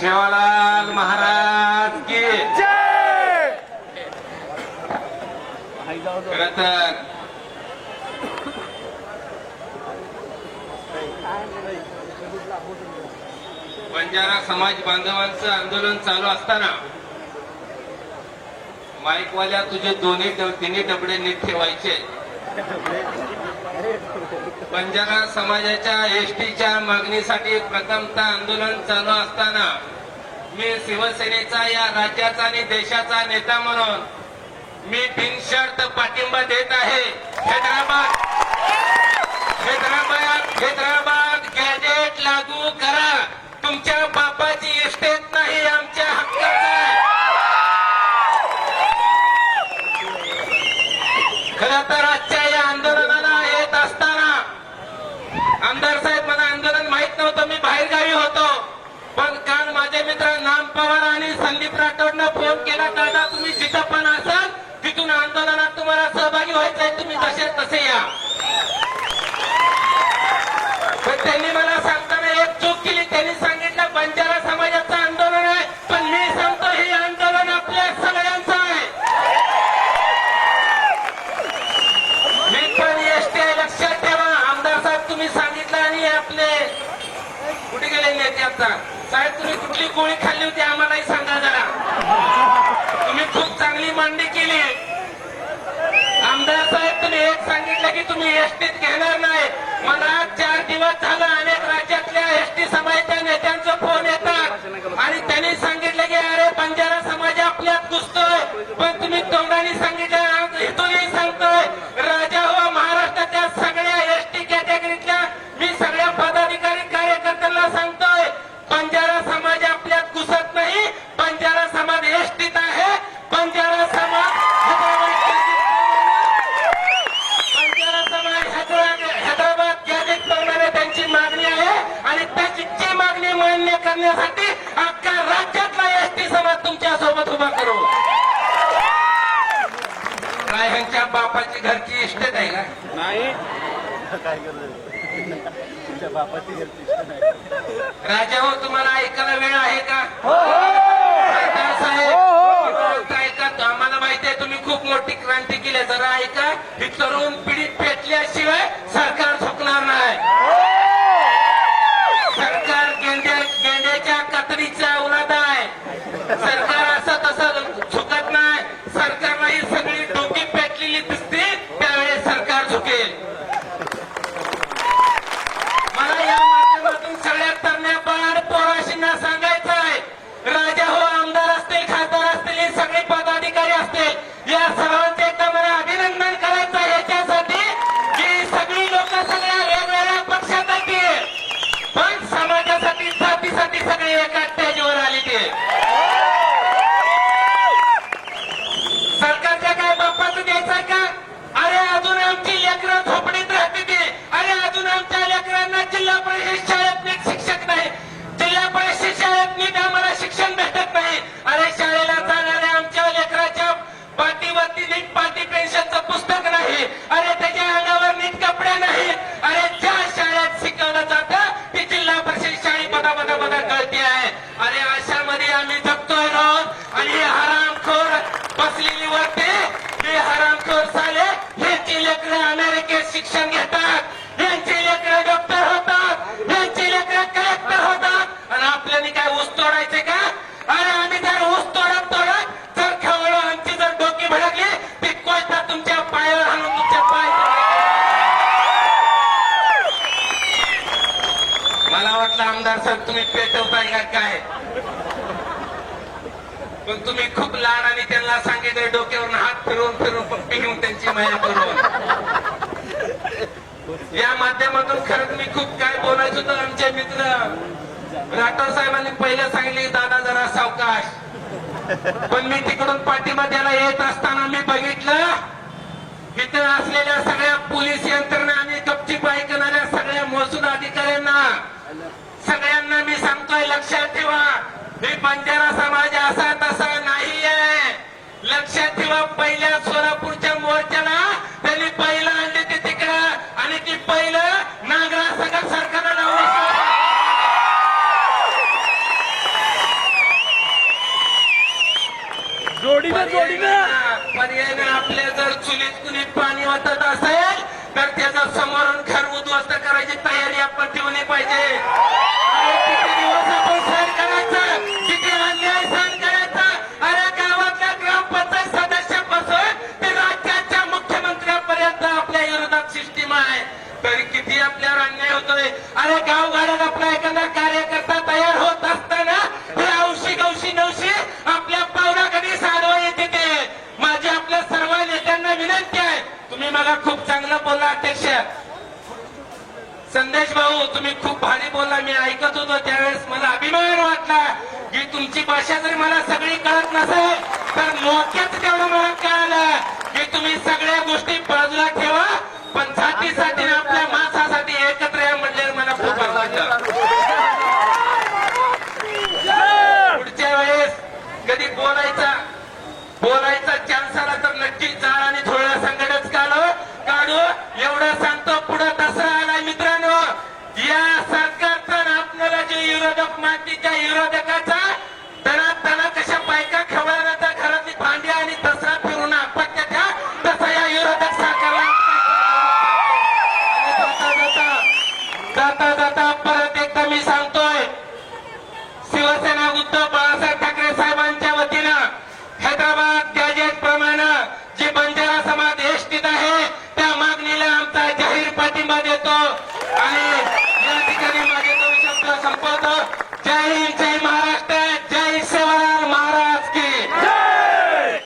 सेवालाल महाराज की जय. खरं तर बंजारा समाज बांधवांचं आंदोलन चालू असताना माईकवाल्या तुझे तिन्ही डबडे नीट ठेवायचे. बंजारा समाजाच्या एसटीच्या मागणीसाठी प्रथमतः आंदोलन चालू असताना मी शिवसेनेचा या राज्याचा आणि देशाचा नेता म्हणून मी बिनशर्त पाठिंबा देत आहे. हैदराबाद गॅजेट लागू करा. तुमच्या बापाची इस्टेट नाही, आमच्या हक्काचं आहे. खरं तर आजच्या या आंदोलनाला येत असताना आमदार साहेब, मला आंदोलन माहित नव्हतं, मी बाहेर गावी होतो. पण काल माझे मित्र नाम पवार आणि संदीप राठोडनं फोन केला, दादा तुम्ही जिथं पण असाल तिथून आंदोलनात तुम्हाला सहभागी व्हायचंय, तुम्ही जसे तसे या. पण त्यांनी मला सांगताना एक चूक केली. त्यांनी सांगितलं बंजारा समाजाचं आंदोलन आहे, पण मी सांगतो हे आंदोलन आपल्या सगळ्यांचं आहे. मी पण एसटी लक्षात ठेवा. आमदार साहेब तुम्ही सांगितलं आणि आपले कुठे गेले नेते आता साहेब, तुम्ही कुठली गोळी खाल्ली होती आम्हालाही सांगा जरा. तुम्ही खूप चांगली मांडणी केली. आमदार साहेब तुम्ही एक सांगितलं की तुम्ही एसटीत घेणार नाही. मला 4 दिवस झालं अनेक राज्यातल्या एसटी समाजाच्या नेत्यांचा फोन येतात आणि त्यांनी सांगितलं की अरे बंजारा समाज आपल्यात घुसतोय. पण तुम्ही तोंडाने सांगितलं, इथूनही सांगतोय, राजा हो महाराष्ट्राच्या सगळ्या एसटी कॅटेगरीतल्या मी सगळ्या पदाधिकारी कार्यकर्त्यांना सांगतोय, बंजारा समाज आपल्यात घुसत नाही. बंजारा समाज एसटीत आहे. बंजारा समाज हैदराबाद गॅजेट प्रमाणे त्यांची मागणी आहे आणि त्याची मागणी मान्य करण्यासाठी अख्खा राज्यातला एसटी समाज तुमच्या सोबत उभा करू. काय ह्यांच्या बापाची घरची इस्टेट आहे का? नाही. राजा हो तुम्हाला ऐकायला वेळ आहे का? साहेब ऐका, आम्हाला माहिती आहे तुम्ही खूप मोठी क्रांती केली. जरा ऐका, ही तरुण पिढी पेटल्याशिवाय सरकार झुकणार नाही. सरकार गेंड्याच्या कातडीचा औलाद आहे. सरकार असं तसं झुकत नाही. सरकारला ही सगळी डोकी पेटलेली दिसते, त्यावेळेस सरकार झुकेल. मला या माध्यमातून सगळ्या तरण्या बाळ पोराशींना सांगायचं आहे, राजा हो आमदार असतील, खासदार असतील, हे सगळे पदाधिकारी असतील, या सर्वांचे एकदा मला अभिनंदन करायचं आहे याच्यासाठी की सगळी लोक सगळ्या वेगवेगळ्या पक्षात आहेत, पण समाजासाठी जातीसाठी सगळे एका स्टेजवर आले. ते सरकारच्या काय बापाचं द्यायचं का? अरे अजून आमची लेकरं झोपडीत राहते ते. अरे अजून आमच्या लेकरांना जिल्हा परिषद शाळेत नीट शिक्षक नाही. जिल्हा परिषद शाळेत नीट आम्हाला शिक्षण भेटत नाही. अरे शाळेला जाणाऱ्या आमच्या लेकराच्या पाठीवरती नीट पाटी पेन्शनचं पुस्तक नाही. अरे त्याच्या अंगावर नीट कपडे नाही. अरे ज्या शाळेत शिकवलं जातं ती जिल्हा परिषद शाळेत बदा कळते आहे. अरे अशामध्ये आम्ही जगतोय रोज. आणि हे हरामखोर बसलेली वरते, हे हरामखोर साले, ह्यांची लेकरं अमेरिकेत शिक्षण घेतात, ह्यांची लेकरं डॉक्टर होतात, ह्यांची लेकरं कलेक्टर होतात आणि आपल्याला काय ऊस तोडायचे का? अरे आम्ही जर ऊस तोडत जर खवळ आमची जर डोकी भडकली ती कोयता तुमच्या पायावर आणून तुमच्या पाय. मला वाटलं आमदार साहेब तुम्ही पेटवताय का काय, पण तुम्ही खूप लहान आणि त्यांना सांगितलं डोक्यावरून हात फिरवून पप्पी घेऊन त्यांची माया करून. या माध्यमातून खरंच मी खूप काय बोलायचं होतं. आमचे मित्र राठोड साहेबांनी पहिलं सांगितले दादा जरा सावकाश, पण मी तिकडून पाठिंबा द्यायला येत असताना मी बघितलं इथं असलेल्या सगळ्या पोलीस यंत्रणा आणि गपचीप ऐकणाऱ्या सगळ्या महसूल अधिकाऱ्यांना सगळ्यांना मी सांगतोय, लक्षात ठेवा हे बंजारा समाज असा तसा नाही आहे. लक्षात ठेवा, पहिल्या सोलापूरच्या मोर्चाला त्यांनी पहिलं आणले ते तिकडं आणि ती पहिलं नागरा सगळं सरकारला लावली. पर्याय आपल्या जर चुलीत कुणी पाणी वाटत असेल तर त्याचा समोरून घर उद्ध्वस्त करायची तयारी आपण ठेवली पाहिजे. अरे किती दिवस आपण सहन करायचं, किती अन्याय सहन करायचा. अरे गावातल्या ग्रामपंचायत सदस्यापासून ते राज्याच्या मुख्यमंत्र्यापर्यंत आपल्या विरोधात सिस्टीम आहे, तरी किती आपल्यावर अन्याय होतोय. अरे गावगाड्यात आपला एखादा कार्यकर्ता तयार होत असताना हे औशी गौशी नवशी आपल्या पावलाकडे साडवा येते. ते माझी आपल्या सर्व नेत्यांना विनंती आहे. तुम्ही मला खूप चांगलं बोलला अध्यक्ष संदेश भाऊ, तुम्ही खूप भारी बोलला. मी ऐकत होतो त्यावेळेस मला अभिमान वाटला की तुमची भाषा जरी मला सगळी कळत नसेल तर मोक्याच तेवढं मला कळालं की तुम्ही सगळ्या गोष्टी बाजूला ठेवा, पण जातीसाठी आपल्या माणसासाठी एकत्र या म्हणले मला खूप आवडलं. पुढच्या वेळेस कधी बोलायचा चान्स आला तर नक्कीच जा आणि थोडा संकटच काढू एवढं सांगतो. पुढे दसरा आलाय मित्रांनो, या सरकारचा आपल्याला जे विरोधक मानते त्या विरोधकाचा दणा कशा बायका खवळायला घरातली भांडी आणि दसरा फिरून आपत्त्या तसा या विरोधक सरकारला जाता परत एकदा मी सांगतोय, शिवसेना उद्धव बाळासाहेब ठाकरे साहेबांच्या वतीनं हैदराबाद गॅजेट प्रमाणे जे बंजारा समाज एसटीत आहे त्या मागणीला आमचा जाहीर पाठिंबा देतो आणि या ठिकाणी माझे दोन शब्द संपवतो. जय हिंद, जय महाराष्ट्र.